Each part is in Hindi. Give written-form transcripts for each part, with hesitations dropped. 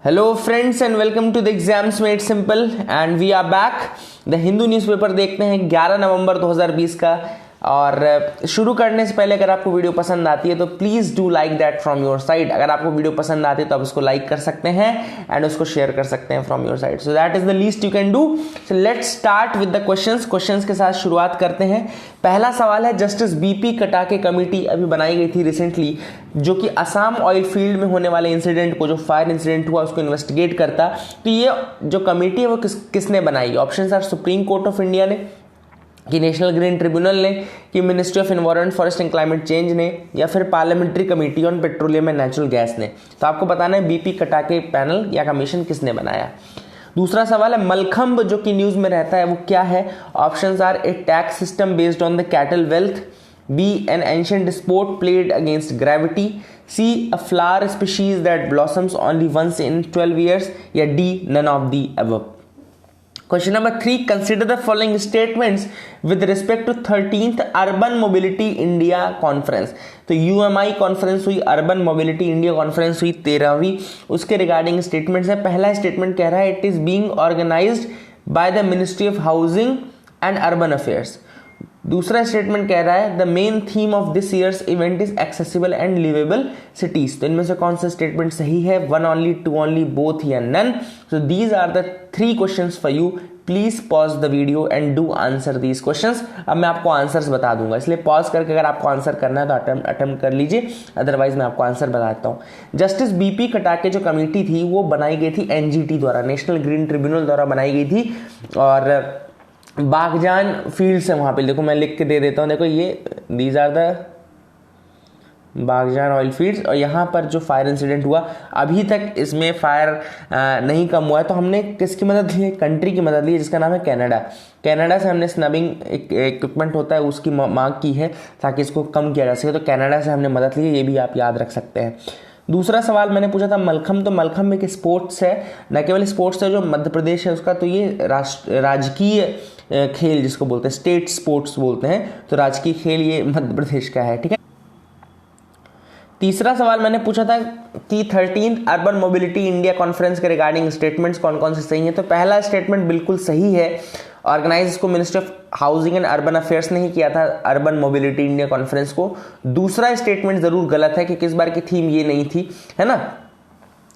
Hello friends and welcome to the exams made simple and we are back. The Hindu newspaper देखते हैं 11 नवंबर 2020 का। और शुरू करने से पहले अगर आपको वीडियो पसंद आती है तो please do like that from your side. अगर आपको वीडियो पसंद आती है तो आप उसको लाइक कर सकते हैं एंड उसको शेयर कर सकते हैं from your side. So that is the least you can do. So let's start with the questions के साथ शुरुआत करते हैं। पहला सवाल है, जस्टिस बीपी कटाके कमेटी अभी बनाई गई थी रिसेंटली, जो कि असम ऑयल फील्ड में होने वाले इंसिडेंट को, जो फायर इंसिडेंट हुआ उसको इन्वेस्टिगेट करता। तो ये जो कमेटी है वो किसने बनाई? Options are supreme court of India ने, कि नेशनल ग्रीन ट्रिब्यूनल ने, कि ministry of environment forest and climate change ने, या फिर parliamentary committee on petroleum and natural gas ने। तो आपको बताना है बीपी कटाके पैनल या कमीशन किसने बनाया। दूसरा सवाल है, मलखंब जो कि न्यूज में रहता है वो क्या है? Options are A tax system based on the cattle wealth, B an ancient sport played against gravity, C a flower species that blossoms only once in 12 years, या D none of the above. Question number 3, consider the following statements with respect to 13th Urban Mobility India Conference। तो UMI कॉन्फ्रेंस हुई, अर्बन मोबिलिटी इंडिया कॉन्फ्रेंस हुई 13वीं, उसके रिगार्डिंग स्टेटमेंट्स है। पहला स्टेटमेंट कह रहा है, it is being organised by the ministry of housing and urban affairs. दूसरा स्टेटमेंट कह रहा है, the main theme of this year's event is accessible and liveable cities. तो इनमें से कौन सा स्टेटमेंट सही है? One only, two only, both या none? So these are the 3 questions for you. Please pause the video and do answer these questions. अब मैं आपको आंसर्स बता दूंगा, इसलिए पॉज करके अगर आपको आंसर करना है तो अटेम्प्ट कर लीजिए, अदरवाइज मैं आपको आंसर बताता हूँ। जस्टिस बीपी कटाके जो कमेटी थी वो बनाई गई थी एनजीटी द्वारा, नेशनल ग्रीन ट्रिब्यूनल द्वारा बनाई गई थी। और बागजान फील्ड से, वहां पे देखो मैं लिख के दे देता हूँ, देखो ये these are the Baghjan oil fields. और यहाँ पर जो फायर इंसिडेंट हुआ, अभी तक इसमें फायर नहीं कम हुआ है, तो हमने किसकी मदद ली? कंट्री की मदद ली जिसका नाम है कनाडा। कनाडा से हमने स्नबिंग इक्विपमेंट होता है उसकी मांग की है ताकि इसको कम किया जा सके, तो कनाडा से हमने मदद ली है, ये भी आप याद रख सकते हैं। दूसरा सवाल मैंने पूछा था मलखंब, तो मलखंब एक स्पोर्ट्स है, न केवल स्पोर्ट्स है जो मध्य प्रदेश है उसका, तो ये राजकीय खेल जिसको बोलते हैं, स्टेट स्पोर्ट्स बोलते हैं, तो राजकीय खेल ये मध्य प्रदेश का है, ठीक है। तीसरा सवाल मैंने पूछा था कि 13th urban mobility India conference के रिगार्डिंग स्टेटमेंट्स कौन कौन से सही हैं। तो पहला स्टेटमेंट बिल्कुल सही है, ऑर्गेनाइज इसको ministry of housing and urban affairs ने ही किया था, अर्बन मोबिलिटी इंडिया कॉन्फ्रेंस को। दूसरा स्टेटमेंट जरूर गलत है कि किस बार की थीम ये नहीं थी, है ना।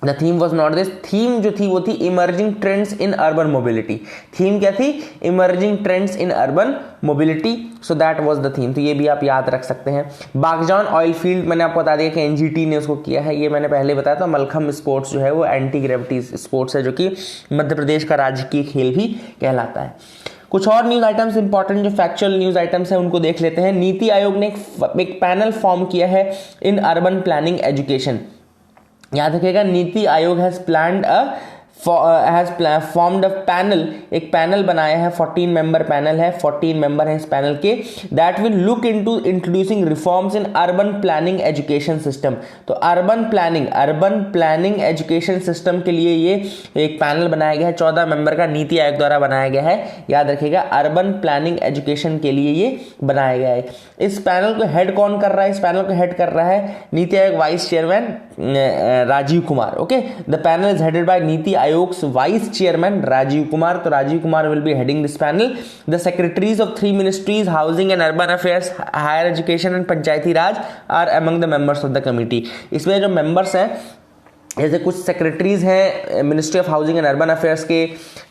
The theme was not this, theme जो थी वो थी emerging trends in urban mobility. Theme क्या थी? Emerging trends in urban mobility, so that was the theme. तो ये भी आप याद रख सकते हैं। बागजान ऑयल फील्ड मैंने आपको बता दिया कि एनजीटी ने उसको किया है, ये मैंने पहले बताया था। मलखंब स्पोर्ट्स जो है वो एंटी ग्रेविटी स्पोर्ट्स है, जो कि मध्य प्रदेश का राजकीय खेल भी कहलाता है। कुछ और न्यूज आइटम्स, इंपॉर्टेंट जो फैक्चुअल न्यूज आइटम्स हैं उनको देख लेते हैं। नीति आयोग ने एक पैनल फॉर्म किया है इन अर्बन प्लानिंग एजुकेशन। याद रखिएगा, NITI Aayog has formed a panel, एक पैनल बनाया है, 14 मेंबर पैनल है, 14 मेंबर है इस पैनल के, that will look into introducing reforms in urban planning education system. तो अर्बन प्लानिंग एजुकेशन सिस्टम के लिए ये एक पैनल बनाया गया है, 14 मेंबर का नीति आयोग द्वारा बनाया गया है। याद रखिएगा, अर्बन प्लानिंग एजुकेशन के लिए ये बनाया गया है। इस पैनल को हेड कौन कर रहा है? इस पैनल को हेड कर रहा है NITI Aayog vice chairman Rajiv Kumar. Okay, the panel is headed by NITI Aayog vice chairman Rajiv Kumar. तो Rajiv Kumar will be heading this panel. The secretaries of 3 ministries, housing and urban affairs, higher education and panchayati raj are among the members of the committee. इसमें जो मेंबर्स हैं, जैसे कुछ सेक्रेटरीज हैं ministry of housing and urban affairs के,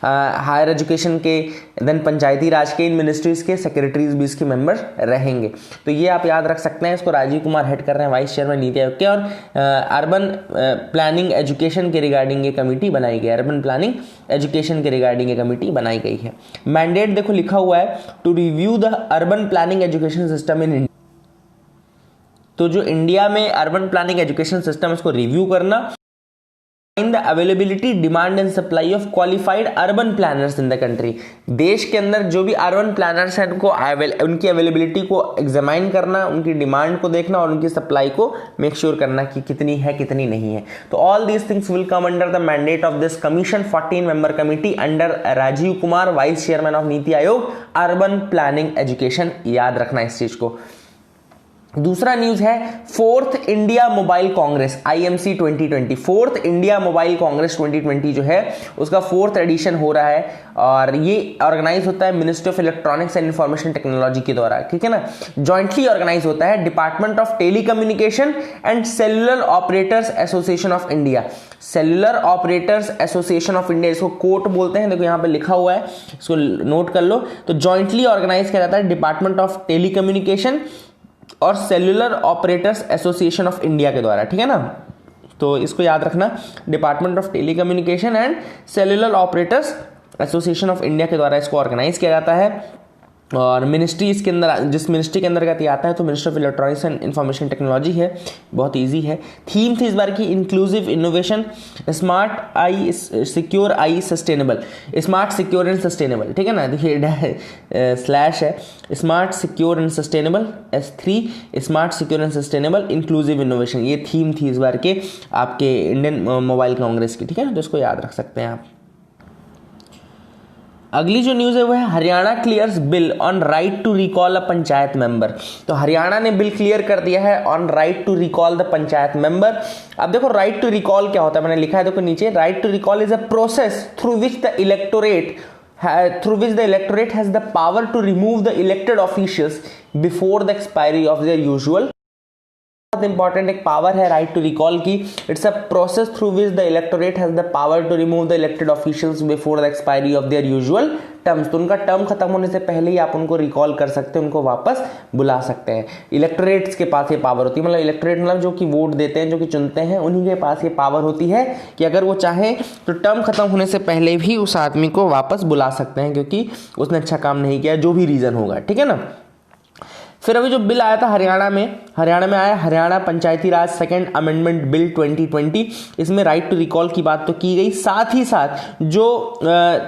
हायर एजुकेशन के, देन पंचायती राज के, इन मिनिस्ट्रीज के सेक्रेटरीज भी इसके मेंबर रहेंगे। तो ये आप याद रख सकते हैं। इसको राजीव कुमार हेड कर रहे हैं, वाइस चेयरमैन नीति आयोग के। और अर्बन प्लानिंग एजुकेशन के रिगार्डिंग ये कमेटी बनाई गई है, अर्बन प्लानिंग एजुकेशन के रिगार्डिंग ये कमेटी बनाई गई है। मैंडेट देखो लिखा हुआ है, to review the urban planning education system in India. तो जो इंडिया में अर्बन प्लानिंग एजुकेशन सिस्टम, इसको रिव्यू करना, the availability, demand and supply of qualified urban planners in the country. देश के अंदर जो भी अर्बन प्लानर्स हैं उनकी अवेलेबिलिटी को एग्जामाइन करना, उनकी डिमांड को देखना और उनकी सप्लाई को मेक श्योर करना कि कितनी है कितनी नहीं है। तो all these things will come under the mandate of this commission, 14 member committee under Rajiv Kumar, vice chairman of NITI Aayog, urban planning education. याद रखना इस चीज को। दूसरा न्यूज है fourth India mobile Congress IMC 2020, fourth India mobile Congress 2020 जो है उसका फोर्थ एडिशन हो रहा है और ये ऑर्गेनाइज होता है ministry of electronics and information technology के द्वारा, ठीक है ना। जॉइंटली ऑर्गेनाइज होता है department of telecommunication and cellular operators association of India, cellular operators association of India, इसको कोर्ट बोलते हैं, देखो यहाँ पे लिखा हुआ है, इसको नोट कर लो। तो जॉइंटली ऑर्गेनाइज किया जाता है डिपार्टमेंट ऑफ टेलीकम्युनिकेशन और cellular operators association of India के द्वारा, ठीक है ना। तो इसको याद रखना, department of telecommunication and cellular operators association of India के द्वारा इसको ऑर्गेनाइज किया जाता है। और मिनिस्ट्री इसके अंदर, जिस मिनिस्ट्री के अंतर्गत ये आता है तो ministry of electronics and information technology है, बहुत इजी है। थीम थी इस बार की inclusive innovation, smart I secure I sustainable, smart secure and sustainable, ठीक है ना। देखिए स्लैश है, smart secure and sustainable, S3 smart secure and sustainable inclusive innovation, ये थीम थी इस बार के आपके इंडियन मोबाइल कांग्रेस की, ठीक है, तो इसको याद रख सकते हैं आप। अगली जो न्यूज है वो है Haryana clears bill on right to recall a panchayat member. तो हरियाणा ने बिल क्लियर कर दिया है on right to recall the panchayat member. अब देखो राइट टू रिकॉल क्या होता है, मैंने लिखा है देखो नीचे, right to recall is a process through which the electorate has the power to remove the elected officials before the expiry of their usual. बहुत इंपॉर्टेंट एक पावर है राइट टू रिकॉल की, it's a process through which the electorate has the power to remove the elected officials before the expiry of their usual terms. तो उनका टर्म खत्म होने से पहले ही आप उनको रिकॉल कर सकते हैं, उनको वापस बुला सकते हैं। इलेक्टोरेट्स के पास ये पावर होती है, मतलब इलेक्टोरेट मतलब जो कि वोट देते हैं, जो कि चुनते हैं, उन्हीं के पास ये पावर होती है कि अगर वो चाहे तो टर्म खत्म होने से पहले भी उस आदमी को वापस बुला सकते हैं, क्योंकि उसने अच्छा काम नहीं किया, जो भी रीजन होगा, ठीक है ना। फिर अभी जो बिल आया था हरियाणा में आया हरियाणा पंचायती राज सेकंड अमेंडमेंट बिल 2020। इसमें राइट टू रिकॉल की बात तो की गई, साथ ही साथ जो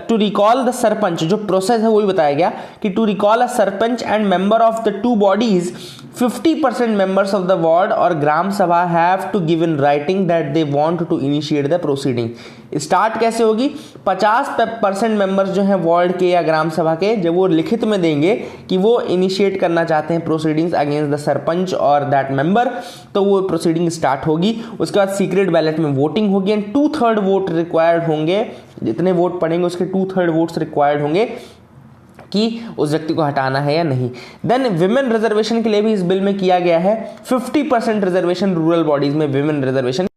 टू रिकॉल द सरपंच, जो प्रोसेस है वही बताया गया कि to recall a sarpanch and member of the two bodies 50% members of the ward और ग्राम सभा have to give in writing that they want to initiate the proceeding। Start कैसे होगी, 50% मेंबर्स जो हैं वार्ड के या ग्राम सभा के, जब वो लिखित में देंगे कि वो इनिशिएट करना चाहते हैं प्रोसीडिंग्स अगेंस्ट द सरपंच और दैट मेंबर, तो वो प्रोसीडिंग स्टार्ट होगी। उसके बाद सीक्रेट बैलेट में वोटिंग होगी एंड 2/3 वोट रिक्वायर्ड होंगे, जितने वोट पड़ेंगे उसके 2/3 वोट्स रिक्वायर्ड होंगे कि उस व्यक्ति को हटाना है या नहीं। देन विमेन रिजर्वेशन के लिए भी इस बिल में किया गया है 50% रिजर्वेशन, रूरल बॉडीज में विमेन रिजर्वेशन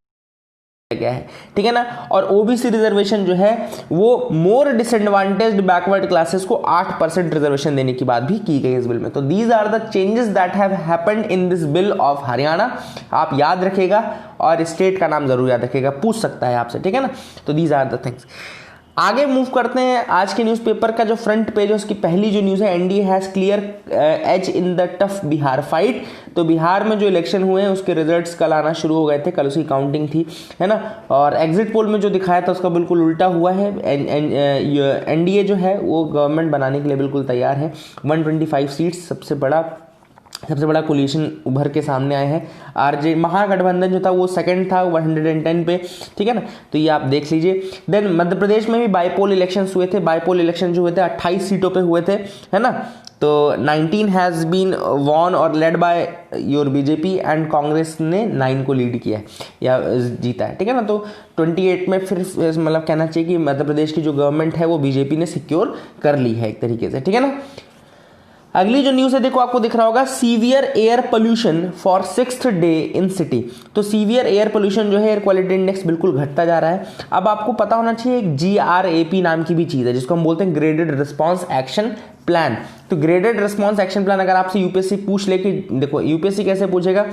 गया है, ठीक है ना। और ओबीसी रिजर्वेशन जो है वो मोर डिसएडवांटेज्ड बैकवर्ड क्लासेस को 8% रिजर्वेशन देने की बात भी की गई इस बिल में। तो these are the changes that have happened in this bill of Haryana. आप याद रखेगा और स्टेट का नाम जरूर याद रखेगा, पूछ सकता है आपसे, ठीक है ना। तो दीज आर द थिंग्स। आगे मूव करते हैं। आज के न्यूज़पेपर का जो फ्रंट पेज है उसकी पहली जो न्यूज़ है, NDA has clear edge in the tough Bihar fight. तो बिहार में जो इलेक्शन हुए हैं उसके रिजल्ट्स कल आना शुरू हो गए थे, कल उसकी काउंटिंग थी, है ना। और एग्जिट पोल में जो दिखाया था उसका बिल्कुल उल्टा हुआ है। एनडीए जो है वो गवर्नमेंट बनाने के लिए बिल्कुल तैयार है। 125 सीट्स, सबसे बड़ा कोलिशन उभर के सामने आए हैं। आरजे महागठबंधन जो था वो सेकंड था 110 पे, ठीक है ना। तो ये आप देख लीजिए। देन मध्य प्रदेश में भी बाईपोल इलेक्शंस हुए थे। बाईपोल इलेक्शन जो हुए थे 28 सीटों पे हुए थे, है ना। तो 19 हैज़ बीन वॉन और led by your BJP and Congress ने 9 को लीड किया है या जीता है, ठीक है ना। तो 28 में फिर मतलब कहना चाहिए कि मध्य प्रदेश की जो गवर्नमेंट है वो बीजेपी ने सिक्योर कर ली है एक तरीके से, ठीक है ना। अगली जो न्यूज़ है देखो, आपको दिख रहा होगा severe air pollution for 6th day in city. तो सीवियर एयर पोल्यूशन जो है, एयर क्वालिटी इंडेक्स बिल्कुल घटता जा रहा है। अब आपको पता होना चाहिए एक GRAP नाम की भी चीज़ है जिसको हम बोलते हैं ग्रेडेड रिस्पॉन्स एक्शन प्लान। तो ग्रेडेड रिस्पॉन्स एक्शन प्लान अगर आपसे यूपीएससी पूछ ले कि देखो यूपीएससी कैसे पूछेगा,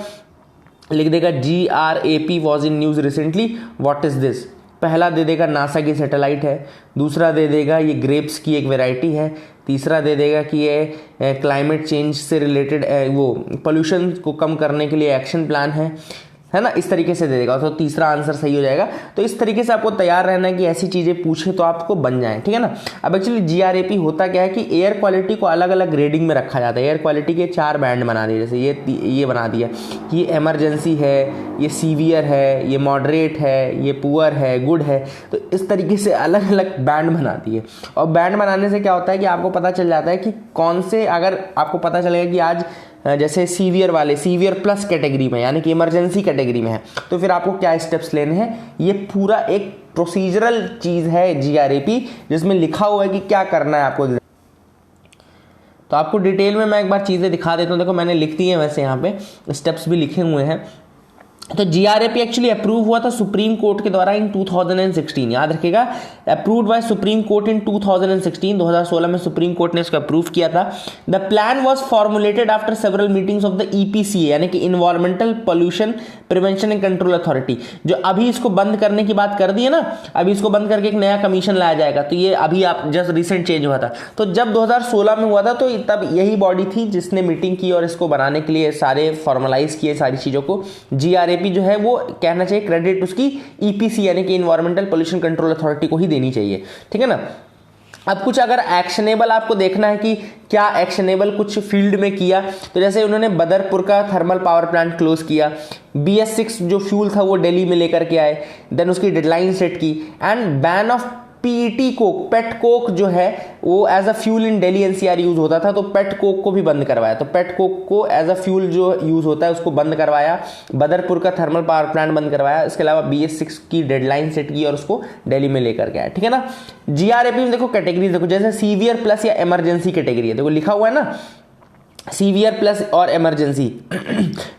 लिख देगा GRAP was in news recently, what is this. पहला दे देगा नासा की सैटेलाइट है, दूसरा दे देगा ये ग्रेप्स की एक वैरायटी है, तीसरा दे देगा कि ये क्लाइमेट चेंज से रिलेटेड वो पोल्यूशन को कम करने के लिए एक्शन प्लान है ना। इस तरीके से दे देगा तो तीसरा आंसर सही हो जाएगा। तो इस तरीके से आपको तैयार रहना है कि ऐसी चीज़ें पूछे तो आपको बन जाए, ठीक है ना। अब एक्चुअली GRAP होता क्या है कि एयर क्वालिटी को अलग अलग ग्रेडिंग में रखा जाता है। एयर क्वालिटी के 4 बैंड बना दिए, जैसे ये बना दिया कि ये इमरजेंसी है, ये सीवियर है, ये मॉडरेट है, ये पुअर है, गुड है। तो इस तरीके से अलग अलग बैंड बना दिए। और बैंड बनाने से क्या होता है कि आपको पता चल जाता है कि कौन से, अगर आपको पता चलेगा कि आज जैसे सीवियर वाले सीवियर प्लस कैटेगरी में यानी कि इमरजेंसी कैटेगरी में है, तो फिर आपको क्या स्टेप्स लेने हैं। ये पूरा एक प्रोसीजरल चीज़ है जीआरएपी, जिसमें लिखा हुआ है कि क्या करना है आपको। तो आपको डिटेल में मैं एक बार चीज़ें दिखा देता हूँ। देखो मैंने लिख दी है, वैसे यहाँ पे स्टेप्स भी लिखे हुए हैं। तो जीआरएपी एक्चुअली अप्रूव हुआ था सुप्रीम कोर्ट के द्वारा इन 2016, याद रखिएगा, अप्रूव्ड बाय सुप्रीम कोर्ट इन 2016, 2016 में सुप्रीम कोर्ट ने इसको अप्रूव किया था। The plan was formulated after several meetings of the EPCA यानी कि environmental pollution prevention and control authority, जो अभी इसको बंद करने की बात कर दी है ना, अभी इसको बंद करके एक नया कमीशन लाया जाएगा। तो ये अभी आप जस्ट रिसेंट चेंज हुआ था। तो जब 2016 में हुआ था तो तब यही बॉडी थी जिसने मीटिंग की और इसको बनाने के लिए सारे फॉर्मलाइज किए सारी चीज़ों को। जीआरएपी जो है वो कहना चाहिए क्रेडिट उसकी ईपीसी यानी कि इन्वायरमेंटल पोल्यूशन कंट्रोल अथॉरिटी को ही देनी चाहिए, ठीक है ना। अब कुछ अगर एक्शनेबल आपको देखना है कि क्या एक्शनेबल कुछ फील्ड में किया, तो जैसे उन्होंने बदरपुर का थर्मल पावर प्लांट क्लोज किया, BS6 जो फ्यूल था वो दिल्ली में लेकर के आए, देन उसकी डेडलाइन सेट की, and ban of PET coke, pet coke जो है वो as a fuel in Delhi NCR use होता था, तो पेट कोक को भी बंद करवाया। तो पेट कोक को एज अ फ्यूल जो यूज होता है उसको बंद करवाया, बदरपुर का थर्मल पावर प्लांट बंद करवाया, इसके अलावा BS6 की डेडलाइन सेट की और उसको दिल्ली में लेकर के आया, ठीक है ना। जीआरएपी में देखो कैटेगरीज देखो, जैसे सीवियर प्लस या इमरजेंसी कैटेगरी है, देखो लिखा हुआ है ना सीवियर प्लस और इमरजेंसी।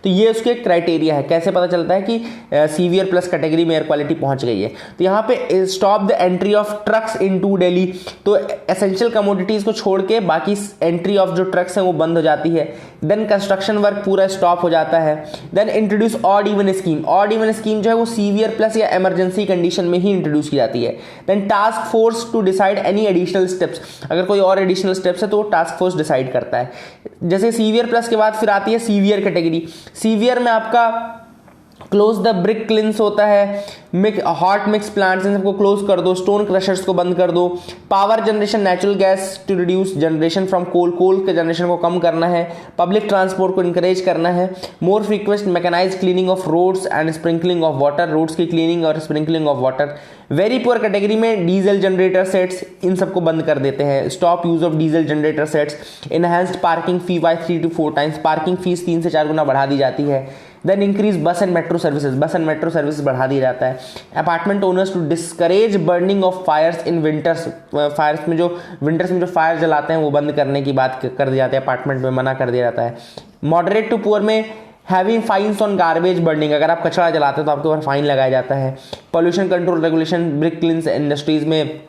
तो ये उसके क्राइटेरिया है, कैसे पता चलता है कि सीवियर प्लस कैटेगरी में एयर क्वालिटी पहुंच गई है। तो यहाँ पे stop the entry of trucks into Delhi, तो एसेंशियल कमोडिटीज को छोड़ के बाकी एंट्री ऑफ जो ट्रक्स हैं वो बंद हो जाती है। देन कंस्ट्रक्शन वर्क पूरा स्टॉप हो जाता है। Then introduce odd even scheme, odd even scheme जो है वो सीवियर प्लस या इमरजेंसी कंडीशन में ही इंट्रोड्यूस की जाती है। Then task force to decide any additional steps, अगर कोई और एडिशनल स्टेप्स है तो वो टास्क फोर्स डिसाइड करता है। जैसे सीवियर प्लस के बाद फिर आती है सीवियर कैटेगरी। सीवियर में आपका क्लोज द ब्रिक क्लिंस होता है, हॉट मिक्स प्लांट्स इन सबको क्लोज कर दो, स्टोन क्रशर्स को बंद कर दो, power generation natural gas to reduce generation from coal, coal के जनरेशन को कम करना है, पब्लिक ट्रांसपोर्ट को इंकरेज करना है, more frequent mechanised cleaning of roads and sprinkling of water, roads की क्लीनिंग और sprinkling of water. Very poor category में डीजल जनरेटर सेट्स, इन सबको बंद कर देते हैं, stop use of diesel generator sets, enhanced parking fee by 3 to 4 times, parking fees 3 से 4 गुना बढ़ा दी जाती है। Then increase bus and metro services, bus and metro services बढ़ा दिया जाता है। Apartment owners to discourage burning of fires in winters, fires में जो विंटर्स में जो फायर जलाते हैं वो बंद करने की बात कर दी जाती है, अपार्टमेंट में मना कर दिया जाता है। मॉडरेट टू पुअर में having fines on garbage burning, अगर आप कचरा जलाते हैं तो आपके ऊपर फाइन लगाया जाता है। Pollution control regulation brick kilns industries में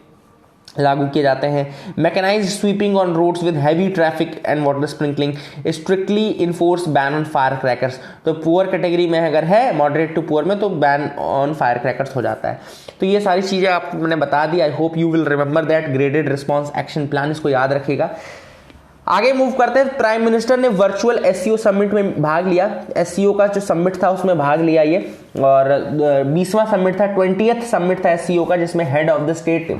लागू किए जाते हैं। Mechanised sweeping on roads with heavy traffic and water sprinkling, strictly enforce ban on fire crackers, तो पुअर कैटेगरी में अगर है मॉडरेट टू पुअर में तो बैन ऑन फायर क्रैकर्स हो जाता है। तो ये सारी चीज़ें आपको मैंने बता दी, I hope you will remember that graded response action plan, इसको याद रखिएगा। आगे मूव करते हैं। प्राइम मिनिस्टर ने वर्चुअल एससीओ समिट में भाग लिया, एससीओ का जो समिट था उसमें भाग लिया ये, और 20वां समिट था, 20th समिट था एससीओ का, जिसमें head of the state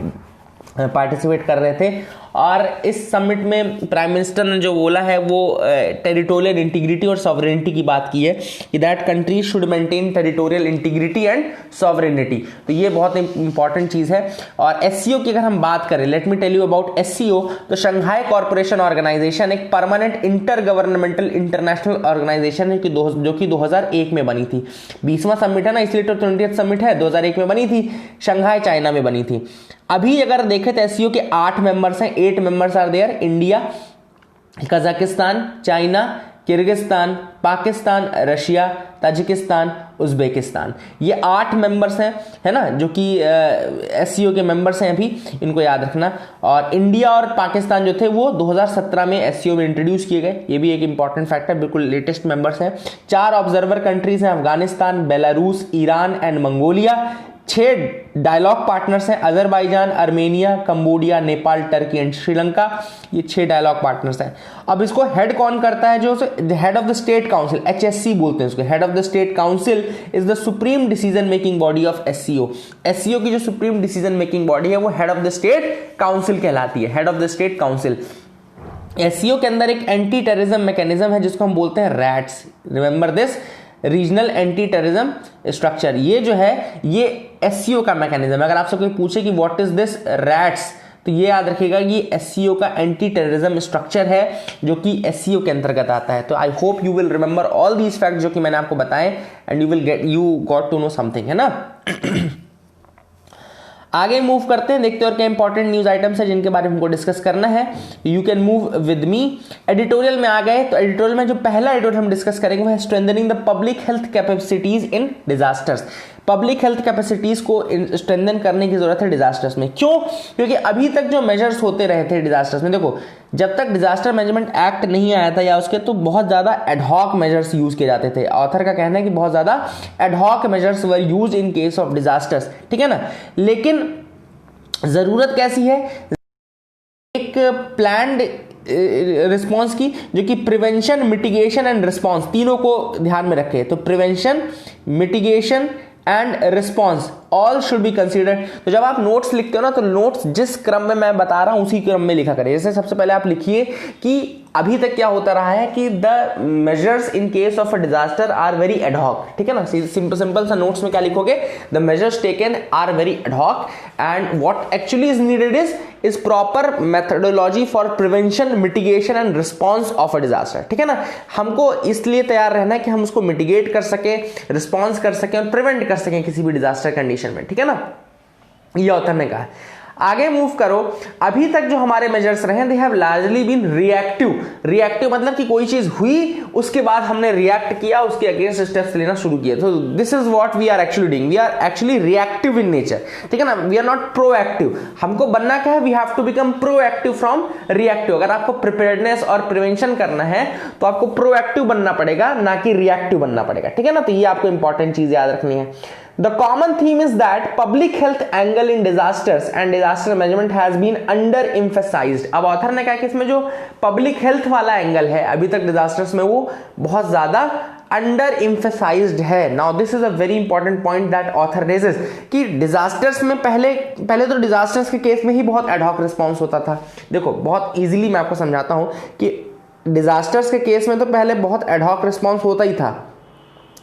participate कर रहे थे। और इस समिट में प्राइम मिनिस्टर ने जो बोला है वो टेरिटोरियल इंटीग्रिटी और सॉवरेनिटी की बात की है कि that country should maintain territorial integrity and sovereignty, तो ये बहुत इंपॉर्टेंट चीज़ है। और एससीओ की अगर हम बात करें, let me tell you about SCO, तो शंघाई कॉर्पोरेशन ऑर्गेनाइजेशन एक permanent intergovernmental international organisation है जो कि 2001 में बनी थी। 20वां समिट है ना, इसलिए तो 20th समिट है, 2001 में बनी थी, शंघाई चाइना में बनी थी। अभी अगर देखें तो एससीओ के 8 मेंबर्स हैं, 8 members are there, India, Kazakhstan, China, Kyrgyzstan, Pakistan, Russia, Tajikistan, Uzbekistan, ये 8 मेंबर्स हैं, है ना, जो कि एससीओ के मेंबर्स हैं अभी, इनको याद रखना। और इंडिया और पाकिस्तान जो थे वो 2017 में एससीओ में इंट्रोड्यूस किए गए, ये भी एक इंपॉर्टेंट फैक्टर, बिल्कुल लेटेस्ट मेंबर्स हैं। 4 ऑब्जर्वर कंट्रीज हैं, Afghanistan, Belarus, Iran and Mongolia. 6 dialogue partners हैं, Azerbaijan, Armenia, Cambodia, Nepal, Turkey and Sri Lanka, ये 6 डायलॉग पार्टनर्स हैं। अब इसको हेड कौन करता है, जो head of the state council, HSC बोलते हैं इसको, head of the state council is the supreme decision making body of SCO. SCO की जो सुप्रीम डिसीजन मेकिंग बॉडी है वो head of the state council कहलाती है, head of the state council. SCO के अंदर एक एंटी टेररिज्म मैकेनिज्म है जिसको हम बोलते हैं rats, remember this, regional anti terrorism structure. ये जो है ये एससीओ का मैकेनिज्म है। अगर आपसे कोई पूछे कि व्हाट इज दिस रैट्स, तो ये याद रखिएगा कि SCO का एंटी टेररिज्म स्ट्रक्चर है जो कि SCO के अंतर्गत आता है। तो I hope you will remember all these fact जो कि मैंने आपको बताए and you got to know something, है ना। आगे मूव करते हैं, देखते हैं और क्या इंपॉर्टेंट न्यूज आइटम्स है जिनके बारे में हमको डिस्कस करना है। You can move with me. Editorial में आ गए, तो एडिटोरियल में जो पहला एडिटोरियल हम डिस्कस करेंगे वो है strengthening the public health capacities in disasters. Public health capacities को स्ट्रेंथन करने की जरूरत है डिजास्टर्स में। क्यों? क्योंकि अभी तक जो मेजर्स होते रहे थे डिजास्टर्स में, देखो जब तक डिजास्टर मैनेजमेंट एक्ट नहीं आया था या उसके, तो बहुत ज्यादा एडहॉक मेजर्स यूज किए जाते थे। ऑथर का कहना है कि बहुत ज्यादा ad hoc measures were use in case of disasters, ठीक है ना। लेकिन जरूरत कैसी है? एक प्लान्ड रिस्पॉन्स की, जो कि प्रिवेंशन, मिटिगेशन एंड रिस्पॉन्स तीनों को ध्यान में रखे। तो prevention, mitigation and response all should be considered. तो जब आप नोट्स लिखते हो ना, तो नोट्स जिस क्रम में मैं बता रहा हूं उसी क्रम में लिखा करें। जैसे सबसे पहले आप लिखिए कि अभी तक क्या होता रहा है कि the measures in case of a disaster are very ad hoc, ठीक है ना। सिंपल सा नोट्स में क्या लिखोगे? The measures taken are very ad hoc and what actually is needed is proper methodology for prevention, mitigation and response of a disaster, ठीक है ना। हमको इसलिए तैयार रहना है कि हम उसको मिटिगेट कर सकें, रिस्पॉन्स कर सकें और प्रिवेंट कर सकें किसी भी डिजास्टर कंडीशन में, ठीक है ना। ये ऑथर ने कहा। आगे मूव करो। अभी तक जो हमारे मेजर्स रहे, they have largely been reactive मतलब कि कोई चीज हुई, उसके बाद हमने रिएक्ट किया, उसके अगेंस्ट स्टेप्स लेना शुरू किया। तो this is what we are actually doing. We are actually reactive in nature, ठीक है ना। We are not proactive. हमको बनना क्या है? We have to become proactive from reactive. अगर आपको प्रिपेयर्डनेस और प्रिवेंशन करना है तो आपको प्रोएक्टिव बनना पड़ेगा, ना कि रिएक्टिव बनना पड़ेगा, ठीक है ना। तो ये आपको इंपॉर्टेंट चीज याद रखनी है। The common theme is that public health angle in disasters and disaster management has been under-emphasized। अब ऑथर ने कहा कि इसमें जो पब्लिक हेल्थ वाला एंगल है अभी तक डिजास्टर्स में, वो बहुत ज्यादा अंडर एम्फेसाइज्ड है। Now this is a very important point that author raises कि डिजास्टर्स में पहले तो डिजास्टर्स के केस में ही बहुत एडहॉक रिस्पॉन्स होता था। देखो बहुत इजीली मैं आपको समझाता हूं कि डिजास्टर्स के केस में तो पहले बहुत एडहॉक रिस्पॉन्स होता ही था,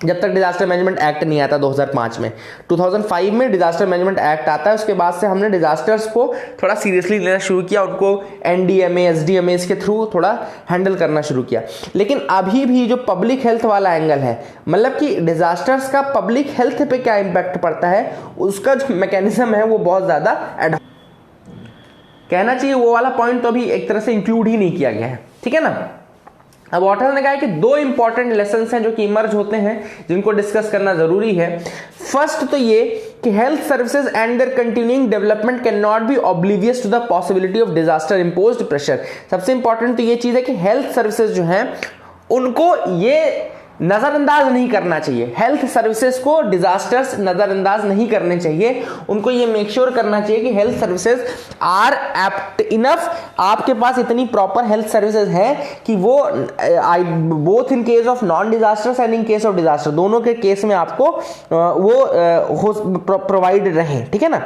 जब तक डिजास्टर मैनेजमेंट एक्ट नहीं आता 2005 में। 2005 में डिजास्टर मैनेजमेंट एक्ट आता है, उसके बाद से हमने डिजास्टर्स को थोड़ा सीरियसली लेना शुरू किया, उनको NDMA, SDMA के थ्रू थोड़ा हैंडल करना शुरू किया। लेकिन अभी भी जो पब्लिक हेल्थ वाला एंगल है, मतलब कि डिजास्टर्स का पब्लिक हेल्थ पे क्या इंपैक्ट पड़ता है, उसका जो मैकेनिज्म है वो बहुत ज्यादा कहना चाहिए वो वाला पॉइंट तो अभी एक तरह से इंक्लूड ही नहीं किया गया है, ठीक है ना। अब ऑथर ने कहा कि दो इंपॉर्टेंट लेसन्स हैं जो कि इमर्ज होते हैं, जिनको डिस्कस करना जरूरी है। फर्स्ट तो ये कि health services and their continuing development can not be oblivious to the possibility of disaster imposed pressure. सबसे इंपॉर्टेंट तो ये चीज है कि हेल्थ सर्विसेज जो हैं उनको ये नजरअंदाज नहीं करना चाहिए। हेल्थ सर्विसेज को डिजास्टर्स नजरअंदाज नहीं करने चाहिए, उनको ये मेक श्योर करना चाहिए कि health services are apt enough. आपके पास इतनी प्रॉपर हेल्थ सर्विसेज है कि वो both in case of non disasters and in case of disaster, दोनों के केस में आपको वो प्रोवाइड रहे, ठीक है ना।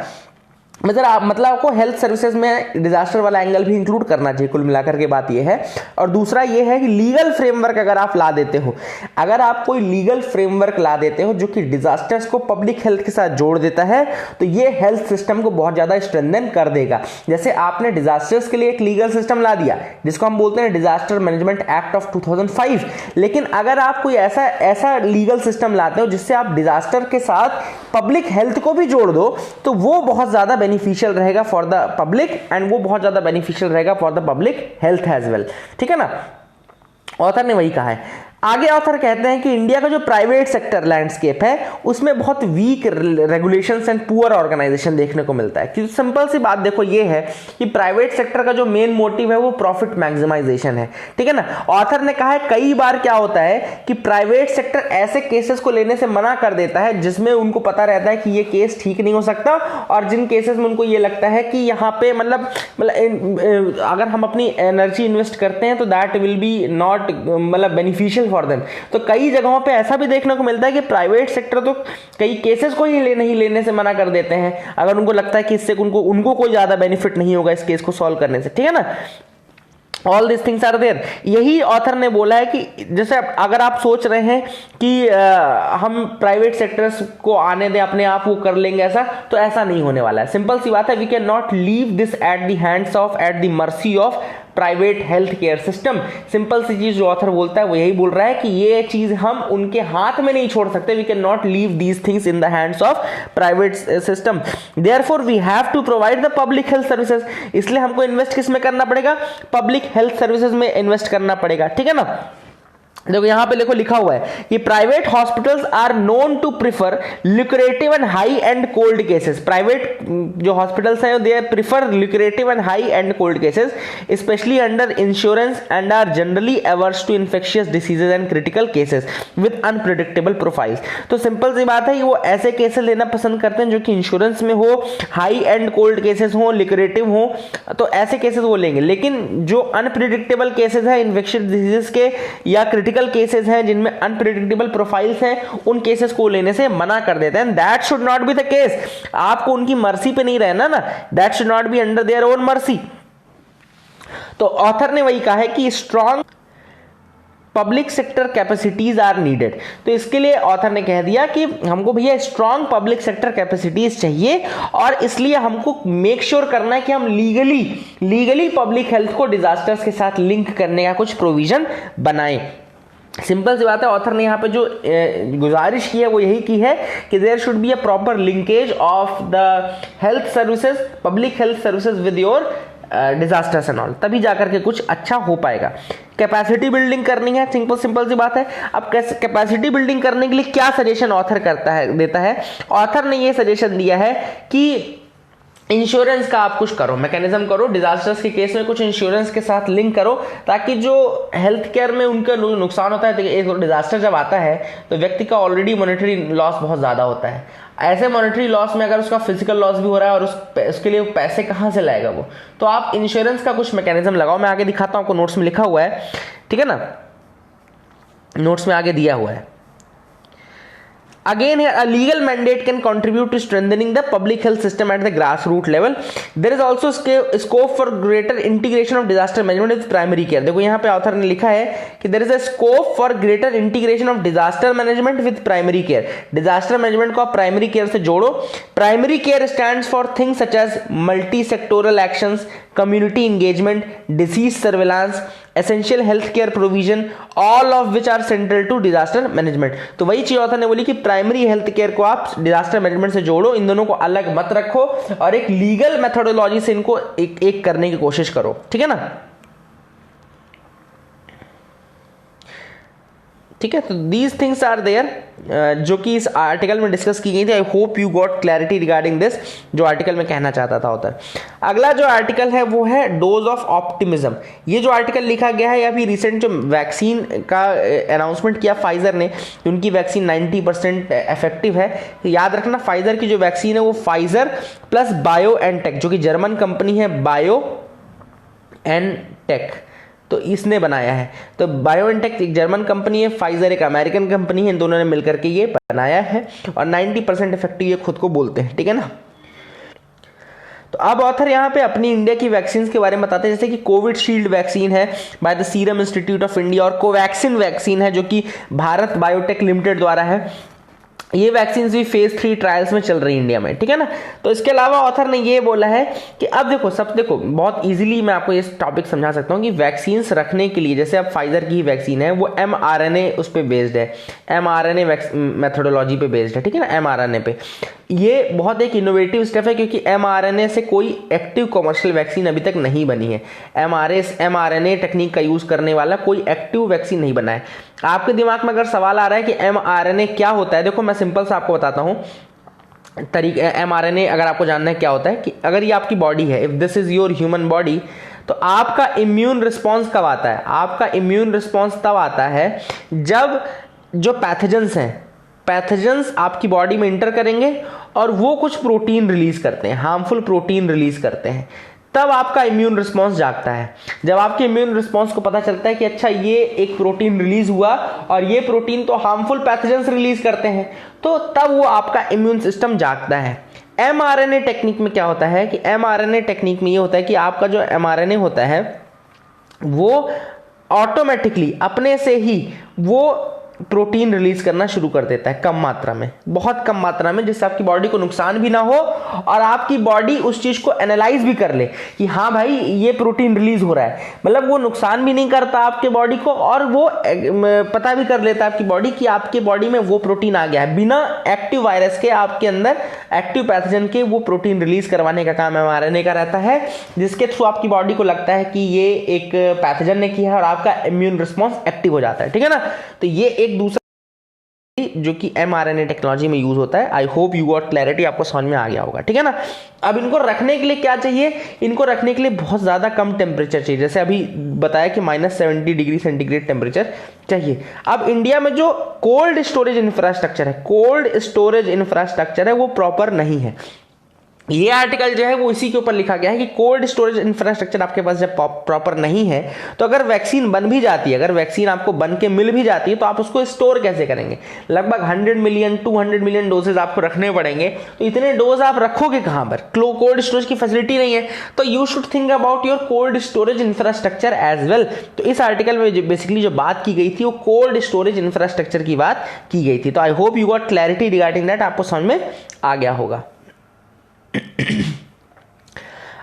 मतलब आपको हेल्थ सर्विसेज में डिजास्टर वाला एंगल भी इंक्लूड करना चाहिए। कुल मिलाकर के बात यह है। और दूसरा यह है कि लीगल फ्रेमवर्क अगर आप ला देते हो, अगर आप कोई लीगल फ्रेमवर्क ला देते हो जो कि डिजास्टर्स को पब्लिक हेल्थ के साथ जोड़ देता है, तो ये हेल्थ सिस्टम को बहुत ज्यादा स्ट्रेंथन कर देगा। जैसे आपने डिजास्टर्स के लिए एक लीगल सिस्टम ला दिया जिसको हम बोलते हैं डिजास्टर मैनेजमेंट एक्ट ऑफ 2005, लेकिन अगर आप कोई ऐसा लीगल सिस्टम लाते हो जिससे आप डिजास्टर के साथ पब्लिक हेल्थ को भी जोड़ दो, तो वो बहुत ज्यादा बेनिफिशियल रहेगा फॉर द पब्लिक एंड वो बहुत ज्यादा बेनिफिशियल रहेगा for the public health as well, ठीक है ना। ऑथर ने वही कहा है। आगे ऑथर कहते हैं कि इंडिया का जो प्राइवेट सेक्टर लैंडस्केप है उसमें बहुत weak regulations and poor organisation देखने को मिलता है। क्योंकि सिंपल सी बात देखो ये है कि प्राइवेट सेक्टर का जो मेन मोटिव है वो प्रॉफिट मैक्सिमाइजेशन है, ठीक है ना। ऑथर ने कहा है कई बार क्या होता है कि प्राइवेट सेक्टर ऐसे केसेस को लेने से मना कर देता है जिसमें उनको पता रहता है कि ये केस ठीक नहीं हो सकता, और जिन केसेस में उनको ये लगता है कि यहाँ पे मतलब अगर हम अपनी एनर्जी इन्वेस्ट करते हैं तो that will be not beneficial for them. तो कई जगहों पे ऐसा भी देखने को मिलता है कि प्राइवेट सेक्टर तो कई केसेस को ही नहीं लेने से मना कर देते हैं अगर उनको लगता है कि इससे उनको कोई ज्यादा बेनिफिट नहीं होगा इस केस को सॉल्व करने से, ठीक है ना। All this things are there. यही ऑथर ने बोला है कि जैसे अगर आप सोच रहे हैं कि हम प्राइवेट सेक्टर्स को आने दें, अपने आप वो कर लेंगे, तो ऐसा नहीं होने वाला है। सिंपल सी बात है, we can not leave this at the hands of, at the mercy of private health care system. Simple सी चीज जो ऑथर बोलता है वो यही बोल रहा है कि ये चीज हम उनके हाथ में नहीं छोड़ सकते। We can not leave these things in the hands of private system. Therefore we have to provide the public health services. इसलिए हमको इन्वेस्ट किस में करना पड़ेगा? पब्लिक हेल्थ सर्विसेज में इन्वेस्ट करना पड़ेगा, ठीक है ना। देखो यहां पे देखो लिखा हुआ है कि private hospitals are known to prefer lucrative and high end cold cases. Private जो हॉस्पिटल्स हैं they prefer lucrative and high end cold cases specially under insurance and are generally averse to infectious diseases and critical cases with unpredictable profiles. तो सिंपल सी बात है कि वो ऐसे केसेस लेना पसंद करते हैं जो कि इंश्योरेंस में हो, हाई एंड कोल्ड केसेस हो, ल्यूक्रेटिव हो, तो ऐसे केसेस वो लेंगे। लेकिन जो अनप्रेडिक्टेबल केसेस है इन्फेक्शियस डिसीजेस के या क्रिटिकल केसेस हैं जिनमें अनप्रेडिक्टेबल प्रोफाइल्स हैं, उन केसेस को लेने से मना कर देते हैं। That should not be the case. आपको उनकी मर्जी पे नहीं रहना ना, that should not be under their own mercy. तो ऑथर ने वही कहा है कि strong public sector capacities are needed. तो इसके लिए ऑथर ने कह दिया कि हमको भैया स्ट्रॉन्ग पब्लिक सेक्टर कैपेसिटीज चाहिए, और इसलिए हमको मेक श्योर करना है कि हम लीगली पब्लिक हेल्थ को डिजास्टर्स के साथ लिंक करने का कुछ प्रोविजन बनाएं। सिंपल सी बात है, ऑथर ने यहाँ पे जो गुजारिश की है वो यही की है कि there should be a proper linkage of the health services, public health services with your disasters and all, तभी जाकर के कुछ अच्छा हो पाएगा। कैपेसिटी बिल्डिंग करनी है, सिंपल सी बात है। अब कैपेसिटी बिल्डिंग करने के लिए क्या सजेशन ऑथर देता है? ऑथर ने ये सजेशन दिया है कि इंश्योरेंस का आप कुछ करो, मैकेनिज्म करो, डिजास्टर्स के केस में कुछ इंश्योरेंस के साथ लिंक करो, ताकि जो हेल्थ केयर में उनका नुकसान होता है, एक डिजास्टर जब आता है तो व्यक्ति का ऑलरेडी मॉनेटरी लॉस बहुत ज्यादा होता है। ऐसे मॉनेटरी लॉस में अगर उसका फिजिकल लॉस भी हो रहा है और उसके लिए पैसे कहां से लाएगा वो, तो आप इंश्योरेंस का कुछ मैकेनिज्म लगाओ। मैं आगे दिखाता हूं, आपको नोट्स में लिखा हुआ है, ठीक है ना, नोट्स में आगे दिया हुआ है। Again here, a legal mandate can contribute to strengthening the public health system at the grassroots level. There is also scope for greater integration of disaster management with primary care. देखो यहाँ पे ऑथर ने लिखा है कि there is a scope for greater integration of disaster management with primary care. Disaster management को आप primary care से जोड़ो। Primary care stands for things such as multi-sectoral actions, community engagement, disease surveillance, essential healthcare provision, all of which are central to disaster management. तो वही चीज ऑथर ने बोली कि प्राइमरी हेल्थ केयर को आप डिजास्टर मैनेजमेंट से जोड़ो, इन दोनों को अलग मत रखो और एक लीगल मेथोडोलॉजी से इनको एक करने की कोशिश करो, ठीक है ना। ठीक है, तो दीज थिंग्स आर देयर जो कि इस आर्टिकल में डिस्कस की गई थी। आई hope you got clarity regarding this, जो आर्टिकल में कहना चाहता था ऑथर। अगला जो आर्टिकल है वो है डोज ऑफ ऑप्टिमिज्म। ये जो आर्टिकल लिखा गया है, अभी रिसेंट जो वैक्सीन का अनाउंसमेंट किया फाइजर ने, उनकी वैक्सीन 90% इफेक्टिव है। तो याद रखना, फाइजर की जो वैक्सीन है वो फाइजर प्लस बायोएनटेक, जो कि जर्मन कंपनी है, बायोएनटेक, तो इसने बनाया है। तो बायोएनटेक एक जर्मन कंपनी है, फाइजर एक अमेरिकन कंपनी है, इन दोनों ने मिलकर के ये बनाया है और 90% इफेक्टिव ये खुद को बोलते हैं, ठीक है ना। तो अब ऑथर यहाँ पे अपनी इंडिया की वैक्सीन के बारे में बताते हैं, जैसे कि कोविशील्ड वैक्सीन है by the serum institute of India, और कोवैक्सिन वैक्सीन है जो कि भारत बायोटेक लिमिटेड द्वारा है। ये वैक्सीन भी फेज 3 ट्रायल्स में चल रही है इंडिया में, ठीक है ना। तो इसके अलावा ऑथर ने ये बोला है कि अब देखो बहुत इजीली मैं आपको ये टॉपिक समझा सकता हूँ कि वैक्सीन्स रखने के लिए, जैसे अब फाइजर की वैक्सीन है वो mRNA उस पर बेस्ड है, mRNA मेथोडोलॉजी पे बेस्ड है, ठीक है ना, mRNA पे। ये बहुत एक इनोवेटिव स्टेप है क्योंकि mRNA से कोई एक्टिव कमर्शियल वैक्सीन अभी तक नहीं बनी है। mRNA टेक्निक का यूज करने वाला कोई एक्टिव वैक्सीन नहीं बना है। आपके दिमाग में अगर सवाल आ रहा है कि mRNA क्या होता है, देखो मैं सिंपल सा आपको बताता हूं तरीका। mRNA अगर आपको जानना है क्या होता है, कि अगर ये आपकी बॉडी है, if this is your human body, तो आपका इम्यून रिस्पॉन्स कब आता है? आपका इम्यून रिस्पॉन्स तब आता है जब जो पैथोजेंस आपकी बॉडी में इंटर करेंगे और वो कुछ प्रोटीन रिलीज करते हैं, हार्मफुल प्रोटीन रिलीज करते हैं, तब आपका इम्यून रिस्पॉन्स जागता है। जब आपके इम्यून रिस्पॉन्स को पता चलता है कि अच्छा ये एक प्रोटीन रिलीज हुआ और ये प्रोटीन तो हार्मफुल पैथोजेंस रिलीज करते हैं, तो तब वो आपका इम्यून सिस्टम जागता है। mRNA टेक्निक में क्या होता है कि mRNA टेक्निक में ये होता है कि आपका जो mRNA होता है वो ऑटोमेटिकली अपने से ही वो प्रोटीन रिलीज करना शुरू कर देता है कम मात्रा में, बहुत कम मात्रा में, जिससे आपकी बॉडी को नुकसान भी ना हो और आपकी बॉडी उस चीज को एनालाइज भी कर ले कि हाँ भाई ये प्रोटीन रिलीज हो रहा है। मतलब वो नुकसान भी नहीं करता आपके बॉडी को और वो पता भी कर लेता है आपकी बॉडी कि आपके बॉडी में वो प्रोटीन आ गया है। बिना एक्टिव वायरस के आपके अंदर एक्टिव पैथोजन के वो प्रोटीन रिलीज करवाने का काम mRNA का रहता है, जिसके थ्रू आपकी बॉडी को लगता है कि ये एक पैथोजन ने किया है और आपका इम्यून रिस्पॉन्स एक्टिव हो जाता है। ठीक है ना। तो ये एक दूसरा जो कि mRNA टेक्नोलॉजी में यूज होता है। आई होप यू गॉट क्लैरिटी, आपको समझ में आ गया होगा। ठीक है ना। अब इनको रखने के लिए क्या चाहिए, इनको रखने के लिए बहुत ज्यादा कम टेम्परेचर चाहिए, जैसे अभी बताया कि -70 डिग्री सेंटीग्रेड टेम्परेचर चाहिए। अब इंडिया में जो कोल्ड स्टोरेज इंफ्रास्ट्रक्चर है वो प्रॉपर नहीं है। ये आर्टिकल जो है वो इसी के ऊपर लिखा गया है कि कोल्ड स्टोरेज इंफ्रास्ट्रक्चर आपके पास जब प्रॉपर नहीं है तो अगर वैक्सीन बन भी जाती है, अगर वैक्सीन आपको बन के मिल भी जाती है तो आप उसको स्टोर कैसे करेंगे। लगभग 100 मिलियन 200 मिलियन डोजेज आपको रखने पड़ेंगे, तो इतने डोज आप रखोगे कहां पर, कोल्ड स्टोरेज की फैसिलिटी नहीं है। तो you should think about your cold storage infrastructure as well. तो इस आर्टिकल में बेसिकली जो बात की गई थी वो कोल्ड स्टोरेज इंफ्रास्ट्रक्चर की बात की गई थी। तो I hope you got clarity regarding that, आपको समझ में आ गया होगा।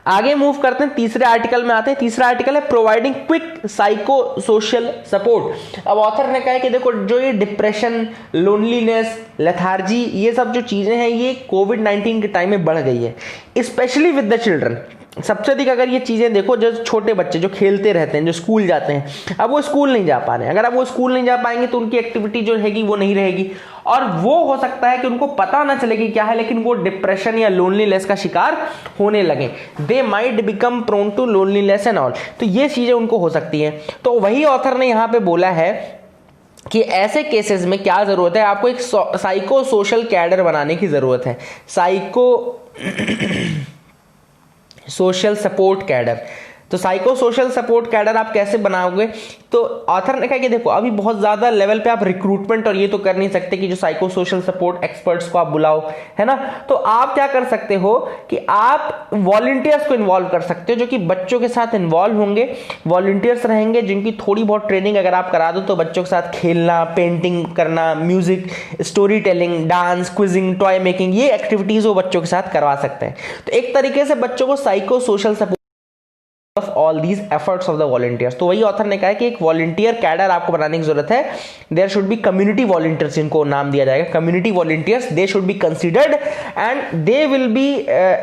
आगे मूव करते हैं, तीसरे आर्टिकल में आते हैं। तीसरा आर्टिकल है providing quick psycho social support. अब ऑथर ने कहा है कि देखो जो ये डिप्रेशन, लोनलीनेस, लेथार्जी, ये सब जो चीजें हैं ये कोविड-19 के टाइम में बढ़ गई है, स्पेशली विद द चिल्ड्रन। सबसे अधिक अगर ये चीजें देखो, जो छोटे बच्चे जो खेलते रहते हैं, जो स्कूल जाते हैं, अब वो स्कूल नहीं जा पा रहे हैं। अगर अब वो स्कूल नहीं जा पाएंगे तो उनकी एक्टिविटी जो रहेगी वो नहीं रहेगी और वो हो सकता है कि उनको पता ना चले कि क्या है, लेकिन वो डिप्रेशन या लोनलीनेस का शिकार होने लगे। They might become prone to loneliness and all. तो ये चीजें उनको हो सकती हैं। तो वही ऑथर ने यहां पे बोला है कि ऐसे केसेस में क्या जरूरत है, आपको एक साइको सोशल कैडर बनाने की जरूरत है। Psycho social support cadre. तो साइको सोशल सपोर्ट कैडर आप कैसे बनाओगे, तो ऑथर ने कहा कि देखो अभी बहुत ज्यादा लेवल पे आप रिक्रूटमेंट और ये तो कर नहीं सकते कि जो साइको सोशल सपोर्ट एक्सपर्ट्स को आप बुलाओ, है ना। तो आप क्या कर सकते हो कि आप वॉलंटियर्स को इन्वॉल्व कर सकते हो, जो कि बच्चों के साथ इन्वॉल्व होंगे। वॉलंटियर्स रहेंगे जिनकी थोड़ी बहुत ट्रेनिंग अगर आप करा दो तो बच्चों के साथ खेलना, पेंटिंग करना, music, story telling, dance, quizzing, toy making, ये एक्टिविटीज वो बच्चों के साथ करवा सकते हैं। तो एक तरीके से बच्चों को psycho social support of all these efforts of the volunteers. तो वही ऑथर ने कहा है कि एक वॉलंटियर कैडर आपको बनाने की जरूरत है। There should be community volunteers, जिनको नाम दिया जाएगा community volunteers. They should be considered and they will be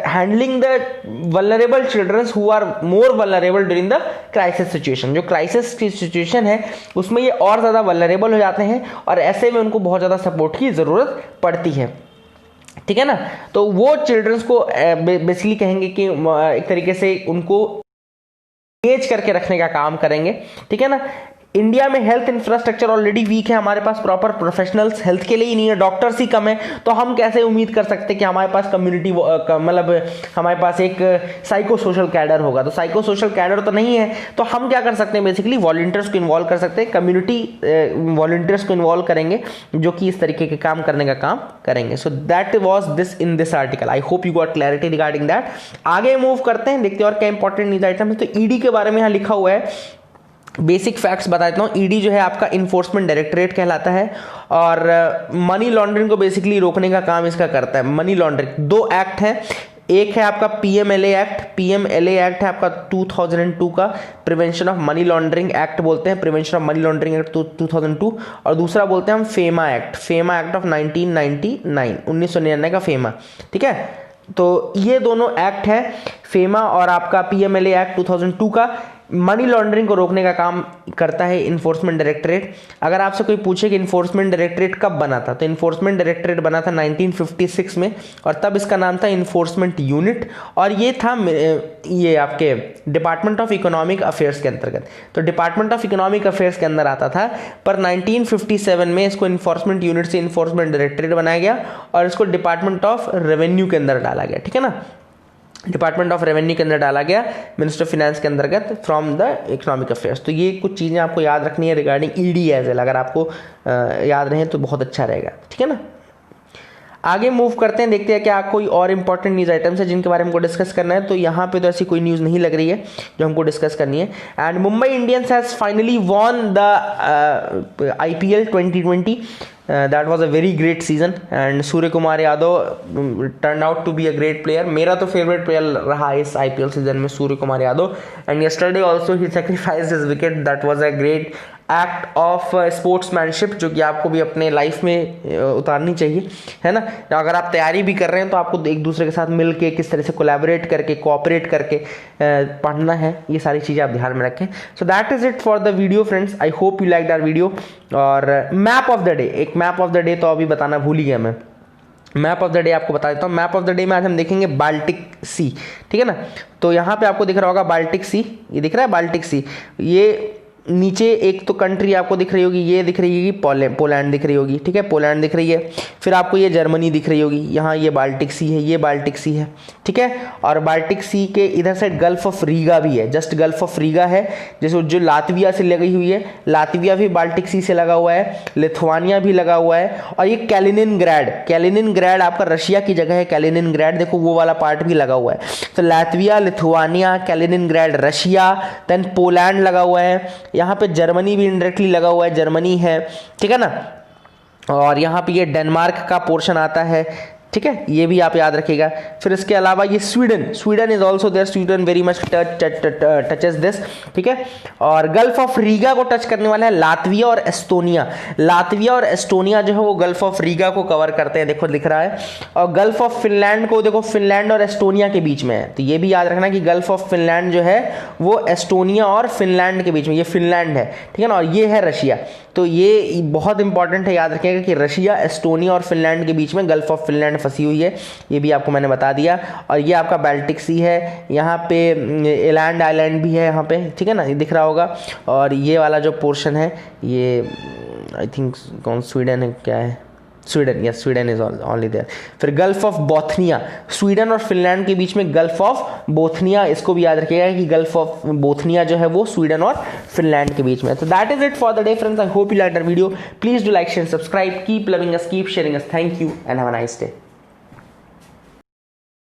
handling the vulnerable childrens who are more vulnerable during the crisis situation. जो क्राइसिस की सिचुएशन है उसमें ये और ज्यादा वल्नरेबल हो जाते हैं और ऐसे में उनको बहुत ज्यादा सपोर्ट की जरूरत पड़ती है। ठीक है ना। तो वो चिल्ड्रंस को बेसिकली कहेंगे कि एक तरीके से उनको एज करके रखने का काम करेंगे। ठीक है ना। इंडिया में हेल्थ इंफ्रास्ट्रक्चर ऑलरेडी वीक है, हमारे पास प्रॉपर प्रोफेशनल्स हेल्थ के लिए ही नहीं है, डॉक्टर्स ही कम है। तो हम कैसे उम्मीद कर सकते हैं कि हमारे पास कम्युनिटी मतलब हमारे पास एक साइको सोशल कैडर होगा। तो साइको सोशल कैडर तो नहीं है, तो हम क्या कर सकते हैं, बेसिकली वॉलंटियर्स को इन्वॉल्व कर सकते हैं, कम्युनिटी वॉलंटियर्स को इन्वॉल्व करेंगे जो कि इस तरीके के काम करने का काम करेंगे। So that was this in this article. I hope you got clarity regarding that. आगे मूव करते हैं, देखते हैं और क्या इंपॉर्टेंट न्यूज आइटम है। तो ईडी के बारे में यहाँ लिखा हुआ है, बेसिक फैक्ट्स बता देता हूँ। ईडी जो है आपका इन्फोर्समेंट डायरेक्टरेट कहलाता है और मनी लॉन्ड्रिंग को बेसिकली रोकने का काम इसका करता है। मनी लॉन्ड्रिंग, दो एक्ट है, एक है आपका पीएमएलए एक्ट। पीएमएलए एक्ट है आपका 2002 का, prevention of money laundering act बोलते हैं, prevention of money laundering act 2002। और दूसरा बोलते हैं हम FEMA act, FEMA act of 1999 का फेमा। ठीक है। तो ये दोनों एक्ट है, फेमा और आपका पीएमएलए एक्ट 2002 का। मनी लॉन्ड्रिंग को रोकने का काम करता है इन्फोर्समेंट डायरेक्टरेट। अगर आपसे कोई पूछे कि इन्फोर्समेंट डायरेक्टरेट कब बना था, तो इन्फोर्समेंट डायरेक्टरेट बना था 1956 में और तब इसका नाम था इन्फोर्समेंट यूनिट और ये था ये आपके डिपार्टमेंट ऑफ इकोनॉमिक अफेयर्स के अंतर्गत। तो डिपार्टमेंट ऑफ इकोनॉमिक अफेयर्स के अंदर आता था, पर 1957 में इसको इन्फोर्समेंट यूनिट से इन्फोर्समेंट डायरेक्टरेट बनाया गया और इसको डिपार्टमेंट ऑफ रेवेन्यू के अंदर डाला गया। ठीक है ना। डिपार्टमेंट ऑफ रेवेन्यू के अंदर डाला गया, मिनिस्टर ऑफ फाइनेंस के अंतर्गत फ्रॉम द इकोनॉमिक अफेयर्स। तो ये कुछ चीज़ें आपको याद रखनी है रिगार्डिंग ईडी एज वेल, अगर आपको याद रहे तो बहुत अच्छा रहेगा। ठीक है ना। आगे मूव करते हैं, देखते हैं क्या कोई और इंपॉर्टेंट न्यूज़ आइटम्स है जिनके बारे में हमको डिस्कस करना है। तो यहाँ पे तो ऐसी कोई न्यूज़ नहीं लग रही है जो हमको डिस्कस करनी है। And Mumbai Indians has finally won the IPL 2020। That was a very great season and Surya Kumar Yadav turn out to be a great player. मेरा तो फेवरेट प्लेयर रहा इस IPL सीजन में Surya Kumar Yadav. And yesterday also he sacrificed his wicket. That was a great act of sportsmanship जो कि आपको भी अपने लाइफ में उतारनी चाहिए, है ना। अगर आप तैयारी भी कर रहे हैं तो आपको एक दूसरे के साथ मिल के किस तरह से कोलैबोरेट करके कोऑपरेट करके पढ़ना है, ये सारी चीज़ें आप ध्यान में रखें। So that is it for the video friends. I hope you like that video. और मैप ऑफ द डे, एक मैप ऑफ द डे तो अभी बताना भूल ही गया मैं। मैप ऑफ द डे आपको बता देता हूँ। मैप ऑफ द डे में आज हम देखेंगे बाल्टिक सी, ठीक है ना। तो यहाँ पे आपको दिख रहा होगा बाल्टिक सी, ये दिख रहा है बाल्टिक सी। ये नीचे एक तो कंट्री आपको दिख रही होगी, ये दिख रही होगी पोलैंड दिख रही होगी, ठीक है, पोलैंड दिख रही है। फिर आपको ये जर्मनी दिख रही होगी, यहाँ ये बाल्टिक सी है, ये बाल्टिक सी है, ठीक है। और बाल्टिक सी के इधर से गल्फ ऑफ रीगा भी है, जस्ट गल्फ ऑफ रीगा है, जैसे जो लातविया से लगी हुई है, लातविया भी बाल्टिक सी से लगा हुआ है, लिथुआनिया भी लगा हुआ है। और ये कैलिनिनग्रैड आपका रशिया की जगह है, कैलिनिनग्रैड देखो वो वाला पार्ट भी लगा हुआ है। तो Latvia, Lithuania, Kaliningrad Russia, then Poland लगा हुआ है। यहाँ पे जर्मनी भी इनडायरेक्टली लगा हुआ है, जर्मनी है, ठीक है ना। और यहाँ पे ये डेनमार्क का पोर्शन आता है, ठीक है, ये भी आप याद रखिएगा। फिर इसके अलावा ये Sweden is also there, Sweden very much touches this, ठीक है। और गल्फ ऑफ रीगा को टच करने वाला है लातविया और एस्टोनिया। लातविया और एस्टोनिया जो है वो गल्फ ऑफ रीगा को कवर करते हैं, देखो लिख रहा है। और गल्फ ऑफ फिनलैंड को देखो, फिनलैंड और एस्टोनिया के बीच में है, तो ये भी याद रखना कि गल्फ ऑफ फिनलैंड जो है वो एस्टोनिया और फिनलैंड के बीच में, ये फिनलैंड है, ठीक है ना। और ये है रशिया। तो ये बहुत इंपॉर्टेंट है, याद रखिएगा कि रशिया, एस्टोनिया और फिनलैंड के बीच में गल्फ ऑफ फिनलैंड फंसी हुई है, ये भी आपको मैंने बता दिया। और ये आपका बाल्टिक सी है, यहाँ पे एलैंड आइलैंड भी है यहाँ पे, ठीक है ना, ये दिख रहा होगा। और ये वाला जो पोर्शन है ये आई थिंक कौन स्वीडन है, क्या है, Sweden, yes Sweden is only there. फिर गल्फ ऑफ बोथनिया, स्वीडन और फिनलैंड के बीच में गल्फ ऑफ बोथनिया, इसको भी याद रखिएगा कि गल्फ ऑफ बोथनिया जो है वो स्वीडन और फिनलैंड के बीच में। तो that is it for the day friends. I hope you like that video. Please do like share subscribe, keep loving us, keep sharing us. Thank you and have a nice day.